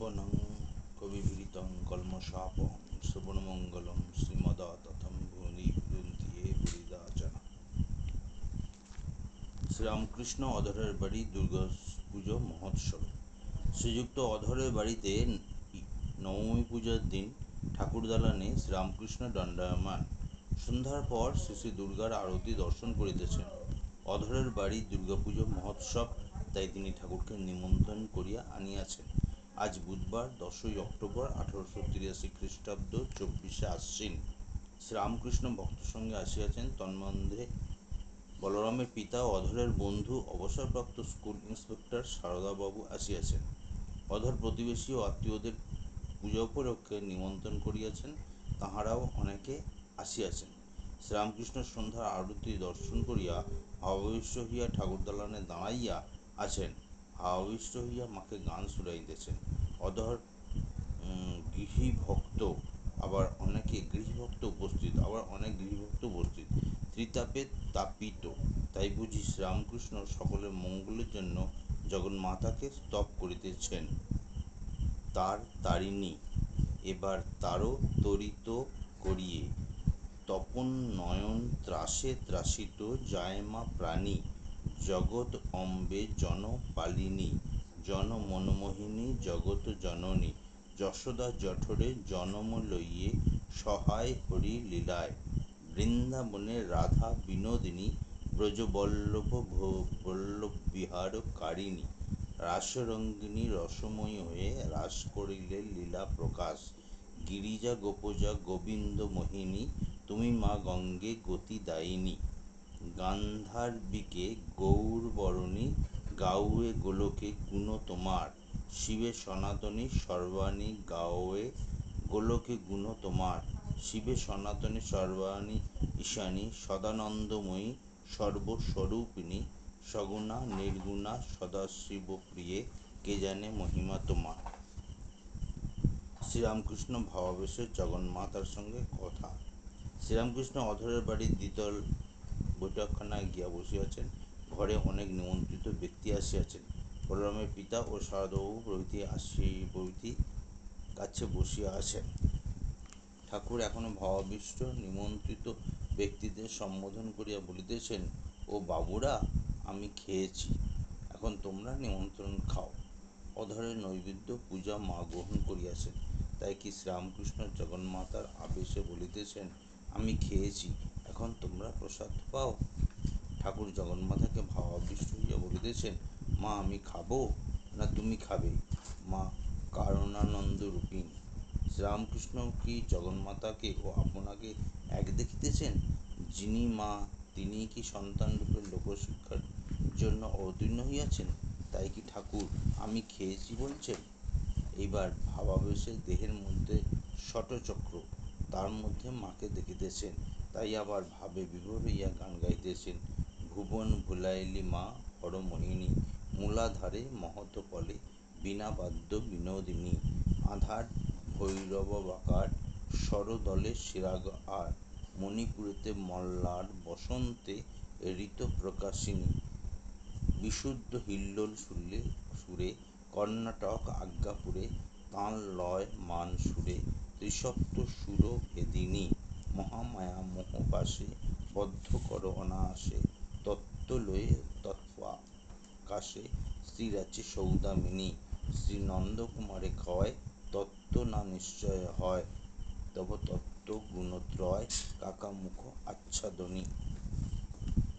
বনং কবিবিদিতং কলমশাপং শ্রবণমঙ্গলম শ্রীমদাততং ভুনি ভুরন্তি বুরিদাচনা। শ্রীরামকৃষ্ণ অধরের বাড়ি দুর্গাপুজো মহোৎসবে। শ্রীযুক্ত অধরের বাড়িতে নবমী পূজার দিন ঠাকুর দালানে শ্রীরামকৃষ্ণ দণ্ডায়মান। সন্ধ্যার পর শ্রী শ্রী দুর্গার আরতি দর্শন করিতেছেন। অধরের বাড়ি দুর্গাপুজো মহোৎসব, তাই তিনি ঠাকুরকে নিমন্ত্রণ করিয়া আনিয়াছেন। আজ বুধবার 10ই অক্টোবর 1883 খ্রিস্টাব্দ 24শে আশ্বিন। শ্রীরামকৃষ্ণ ভক্ত সঙ্গে আসিয়াছেন। তন্মধ্যে বলরামের পিতা ও অধরের বন্ধু অবসরপ্রাপ্ত স্কুল ইন্সপেক্টর সারদাবাবু আসিয়াছেন। অধর প্রতিবেশী ও আত্মীয়দের পূজা উপলক্ষে নিমন্ত্রণ করিয়াছেন, তাহারাও অনেকে আসিয়াছেন। শ্রীরামকৃষ্ণ সন্ধ্যার আরতি দর্শন করিয়া ভাবাবিষ্ট হইয়া ঠাকুর দালানে দাঁড়াইয়া আছেন। ভাবাবিষ্ট হইয়া মাকে গান শুনাইতেছেন। অধর গৃহীভক্ত আবার অনেক গৃহীভক্ত উপস্থিত, ত্রিতাপে তাপিত। তাই বুঝি শ্রীরামকৃষ্ণ সকলের মঙ্গলের জন্য জগন্মাতাকে স্তব করিতেছেন। তার তারিণী এবার তারও তরিত করিয়ে। তপন নয়ন ত্রাসে ত্রাসিত জায়মা প্রাণী, জগৎ অম্বে জনপালিনী, জন মনমোহিনী জগৎ জননী, যশোদা জঠরে জনম লইয়ে, সহায় হরি লীলায়, বৃন্দাবনে রাধা বিনোদিনী, ব্রজবল্লভ বল্লভ বিহার কারিণী, রাসরঙ্গিনী রসময়ী হয়ে রাস করিলে লীলা প্রকাশ, গিরিজা গোপজা গোবিন্দ মোহিনী, তুমি মা গঙ্গে গতিদায়িনী, গান্ধার্বিকে গৌরবরণী, গাউয়ে গোলকে গুণ তোমার, শিবে সনাতনী সর্বাণী গাওয়ে গোলকে গুণ তোমার, শিবে সনাতনী সর্বাণী ঈশানী, সদানন্দময়ী সর্বস্বরূপিণী, সগুণা নির্গুণা সদাশিব প্রিয়ে, কে জানে মহিমা তোমার। শ্রীরামকৃষ্ণ ভাবাবেশে জগন্মাতার সঙ্গে কথা। শ্রীরামকৃষ্ণ অধরের বাড়ির দ্বিতল বৈঠকখানায় গিয়া বসিয়াছেন। ঘরে অনেক নিমন্ত্রিত ব্যক্তি আসিয়াছেন। বলরামের পিতা ও সারদাবাবু প্রভৃতি কাছে বসিয়া আছেন। ঠাকুর এখনো ভাবাবিষ্ট নিমন্ত্রিত ব্যক্তিদের সম্বোধন করিয়া বলিতেছেন, ও বাবুরা, আমি খেয়েছি, এখন তোমরা নিমন্ত্রণ খাও। অধরের নৈবেদ্য পূজা মা গ্রহণ করিয়াছেন। তাই কি শ্রীরামকৃষ্ণ জগন্মাতার আবেশে বলিতেছেন, আমি খেয়েছি, এখন তোমরা প্রসাদ পাও। ঠাকুর জগন্মাতাকে ভাবাবিষ্ট হইয়া বলিতেছেন, মা আমি খাবো না তুমি খাবে? মা কারণানন্দ রূপিণী। শ্রীরামকৃষ্ণ কি জগন্মাতাকে ও আপনাকে এক দেখিতেছেন? যিনি মা তিনি কি সন্তানরূপে লোকশিক্ষার জন্য অবতীর্ণ হইয়াছেন? তাই কি ঠাকুর আমি খেয়েছি বলছেন? এইবার ভাবাবেশে দেহের মধ্যে ষটচক্র, তার মধ্যে মাকে দেখিতেছেন। তাই আবার ভাবে বিভোর হইয়া গান গাইতেছেন, ভুবন ভুলাইলি মা হরমোহিনী, মূলাধারে মহৎ ফলে বীণাবাদ্য বিনোদিনী, আধার ভৈরবাকার সরদলে শিরাগ আর, মণিপুরেতে মল্লার বসন্তে ঋত প্রকাশিনী, বিশুদ্ধ হিল্লোল সুরে কর্ণাটক আজ্ঞাপুরে, তাল লয় মান সুরে ত্রিসপ্ত সুর ভেদিনী, মহামায়া মোহপাশে বদ্ধ কর অনায়াসে, তত্ত্ব লয়ে তৎপাকাশে স্থিরাচি সৌদামিনী, শ্রী নন্দকুমারে কয় তত্ত্ব না নিশ্চয় হয়, তব তত্ত্ব গুণত্রয় কাকামুখ আচ্ছাদনী।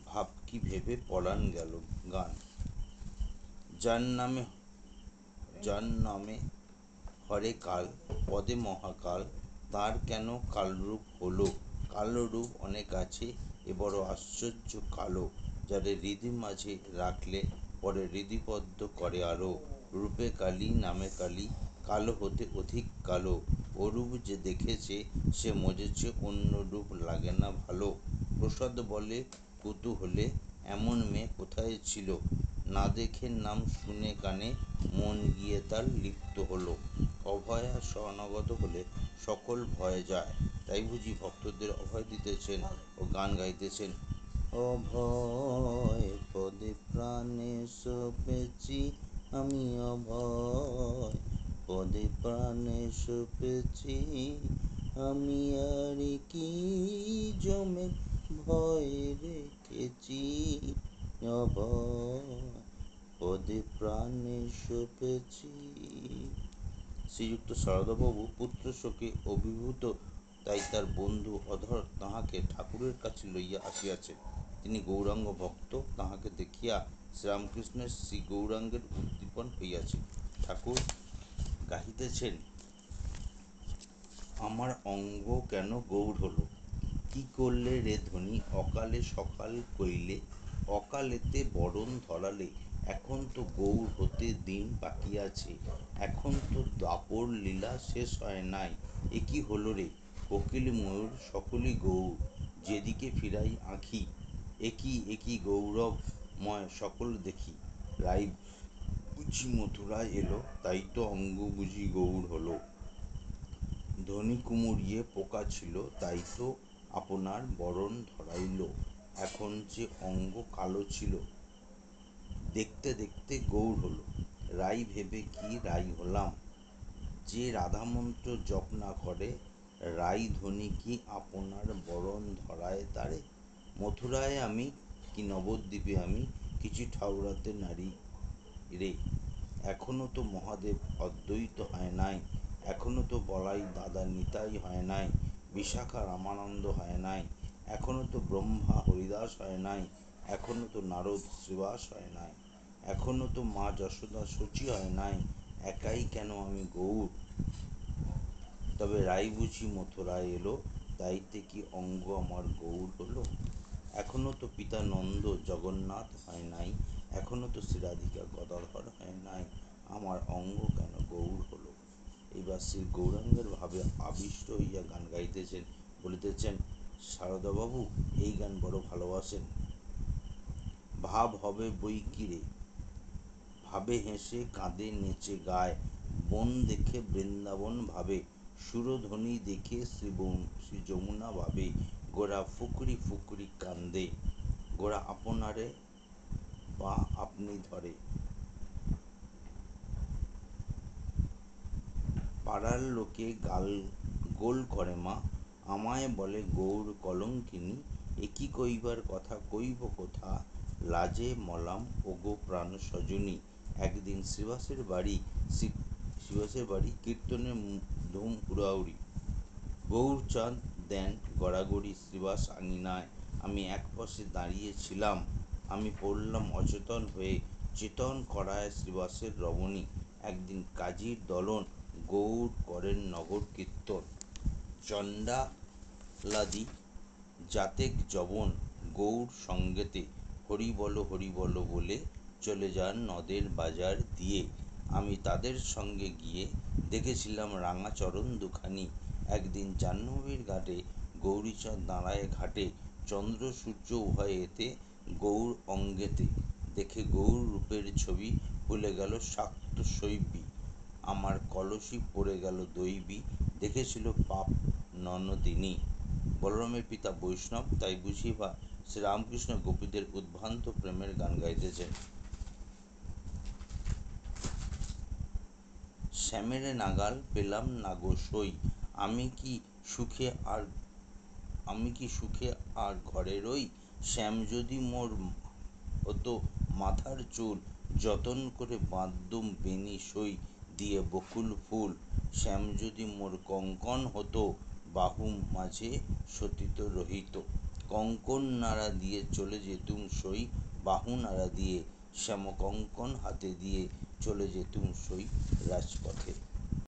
ভাব কি ভেবে পরাণ গেল গান। যার নামে হরে কাল, পদে মহাকাল, তার কেন কালরূপ হলো? কালরূপ অনেক আছে, এ বড় আশ্চর্য কালো, যারে হৃদি মাঝে রাখলে পরে হৃদিবদ্ধ করে আরো, রূপে কালী নামে কালী, কালো হতে অধিক কালো, ওরূপ যে দেখেছে সে মজেছে, অন্য রূপ লাগে না ভালো। প্রসাদ বলে কুতূহলে, এমন মেয়ে কোথায় ছিল? না দেখে নাম শুনে কানে, মন গিয়ে তার লিপ্ত হলো। অভয়া শরণাগত হলে সকল ভয় যায়। তাই বুঝি ভক্তদের অভয় দিতেছেন ও গান গাইতেছেন, অভয় পদে প্রাণে সপেছি আমি, অভয় পদে সপেছি, আমি আর কি জমে ভয় রেখেছি, অভয় পদে প্রাণে সপেছি। শ্রীযুক্ত সারদাবাবু পুত্র শোকে অভিভূত, তাই তার বন্ধু অধর তাহাকে ঠাকুরের কাছে লইয়া আসিয়াছেন। তিনি গৌরাঙ্গ ভক্ত, তাহাকে দেখিয়া শ্রীরামকৃষ্ণের শ্রী গৌরাঙ্গের উদ্দীপন হইয়াছে। ঠাকুর গাহিতেছেন, আমার অঙ্গ কেন গৌর হলো, কি করলে রে ধনী, অকালে সকাল কইলে, অকালেতে বরণ ধরালে, এখন তো গৌর হতে দিন বাকি আছে, এখন তো দাপর লীলা শেষ হয় নাই, এ কি হলো রে, কোকিল ময়ূর সকলই গৌর, যেদিকে ফিরাই আঁখি, একই গৌরবময় সকল দেখি, রাই বুঝি মথুরায় এলো, তাই তো অঙ্গ বুঝি গৌর হলো, ধনী কুমুরিয়ে পোকা ছিল, তাই তো আপনার বরণ ধরাইল, এখন যে অঙ্গ কালো ছিল, দেখতে দেখতে গৌর হলো, রাই ভেবে কি রাই হলাম, যে রাধামন্ত্র জপ না করে, রাই ধনী কি আপনার বরণ ধরায় তারে, মথুরায় আমি কি নবদ্বীপে আমি, কিছু ঠাউরাতে নারী রে, এখনো তো মহাদেব অদ্বৈত হয় নাই, এখনো তো বলাই দাদা নিতাই হয় নাই, বিশাখা রামানন্দ হয় নাই, এখনো তো ব্রহ্মা হরিদাস হয় নাই, এখনো তো নারদ শ্রীবাস হয় নাই, এখনো তো মা যশোদা শচী হয় নাই, একাই কেন আমি গৌর, তবে রাই বুঝি মথুরায় এলো, তাইতে কি অঙ্গ আমার গৌর হলো, এখনো তো পিতা নন্দ জগন্নাথ হয় নাই, এখনো তো শ্রীরাধিকা গদাধর হয় নাই, আমার অঙ্গ কেন গৌর হলো। এইবার শ্রী গৌরাঙ্গের ভাবে আবিষ্ট হইয়া গান গাইতেছেন, বলিতেছেন, সারদাবাবু এই গান বড় ভালোবাসেন, ভাব হবে বই কিরে, ভাবে হেসে কাঁদে নেচে গায়, বন দেখে বৃন্দাবন ভাবে, সুরধ্বনি দেখে শ্রী যমুনা ভাবে, গোরা ফুকরি ফুকরি কান্দে, গোরা আপনারে বা আপনি ধরে, পাড়ার লোকে গোল করে মা, আমায় বলে গৌর কলঙ্কিনী, একি কইবার কথা কইব কোথা, লাজে মলাম ওগো প্রাণ সজনী, একদিন শ্রীবাসের বাড়ি কীর্তনের ধুম হুড়াহুড়ি, গৌরচাঁদ দেন গড়াগড়ি শ্রীবাস আঙিনায়, আমি একপাশে দাঁড়িয়ে ছিলাম, আমি পড়লাম অচেতন হয়ে, চেতন করায় শ্রীবাসের রমণী, একদিন কাজীর দলন, গৌর করেন নগর কীর্তন, চণ্ডালাদি জাতেক জবন, গৌর সঙ্গেতে হরি বল বলে চলে যান নদের বাজার দিয়ে, আমি তাদের সঙ্গে গিয়ে দেখেছিলাম রাঙা চরণ দুখানি, একদিন জাহ্নবীর ঘাটে গৌরীচাঁদ দাঁড়ায় ঘাটে, চন্দ্র সূর্য উভয়েতে গৌর অঙ্গেতে, দেখে গৌর রূপের ছবি, ভুলে গেল শাক্ত শৈবী, আমার কলসি পড়ে গেল দৈবী, দেখেছিল পাপ ননদিনী। বলরামের পিতা বৈষ্ণব, তাই বুঝি বা শ্রীরামকৃষ্ণ গোপীদের উদ্ভ্রান্ত প্রেমের গান গাইতেছেন। শ্যামের নাগাল পেলাম না গো সই, আমি কি সুখে আর ঘরে রই, শ্যাম যদি মোর হতো মাথার চুল, যতন করে বাঁধতুম বেণী সই দিয়ে বকুল ফুল, শ্যাম যদি মোর কঙ্কন হতো, বাহু মাঝে সতীত রহিত, কঙ্কন নাড়া দিয়ে চলে যেতুম সই, বাহু নাড়া দিয়ে শ্যাম কঙ্কন হাতে দিয়ে চলে যেতুম সই রাজপথে।